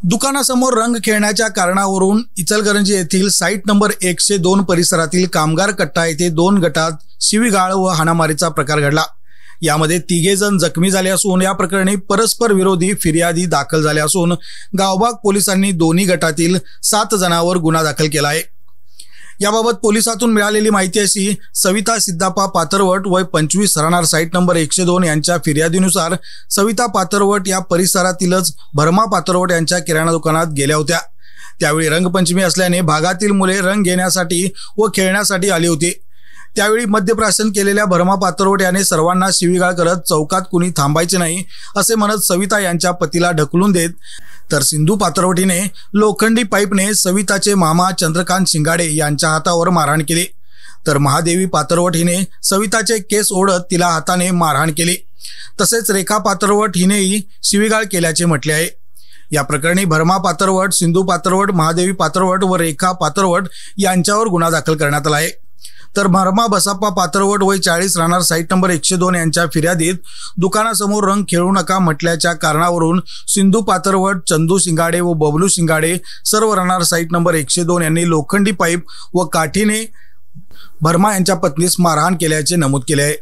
दुकानासमोर रंग खेळण्याच्या कारणावरून इचलकरंजी येथील साईट नंबर 102 परिसरातील कामगार कट्टा येथे 2 गटात शिवीगाळ व हाणामारीचा प्रकार घडला। यामध्ये 3 जण जखमी झाले असून या प्रकरणी परस्पर विरोधी फिर्यादी दाखल झाल्या असून गावबाग पोलिसांनी दोन्ही गटातील 7 जणांवर गुन्हा दाखल केला आहे। याबाबत पोलिसातून मिळालेली माहिती अशी, सविता सिद्धप्पा पाथरवट वय 25 राहणार साईट नंबर 102 यांच्या फिर्यादीनुसार सविता पाथरवट या परिसरातीलच भरमा पाथरवट यांच्या किराणा दुकानात गेल्या होत्या। त्यावेळी रंगपंचमी असल्याने भागातील मुले रंग घेण्यासाठी व खेळण्यासाठी आली होती। त्यावेळी मद्यप्राशन केलेल्या भरमा पाथरवट याने सर्वांना शिवीगाळ करत चौकात कुणी थांबायचे नाही असे म्हणत सविता यांच्या पतीला ढकलून देत, तर सिंधू पाथरवट हिने लोखंडी पाईपने सविताचे मामा चंद्रकांत शिंगाडे यांच्या हातावर मारहाण केली, तर महादेवी पाथरवट हिने सविताचे केस ओढत तिला हाताने मारहाण केली। तसेच रेखा पाथरवट हिनेही शिवीगाळ केल्याचे म्हटले आहे। या प्रकरणी भरमा पाथरवट, सिंधू पाथरवट, महादेवी पाथरवट व रेखा पाथरवट यांच्यावर गुन्हा दाखल करण्यात आला आहे। तर भरमा बसप्पा पाथरवट वय 40 राहणार साईट नंबर 102 यांच्या फिर्यादीत दुकानासमोर रंग खेळू नका म्हटल्याच्या कारणावरून सिंधू पाथरवट, चंदू शिंगाडे व बबलू शिंगाडे सर्व राहणार साईट नंबर 102 यांनी लोखंडी पाईप व काठीने भरमा यांच्या पत्नीस मारहाण केल्याचे नमूद केले आहे।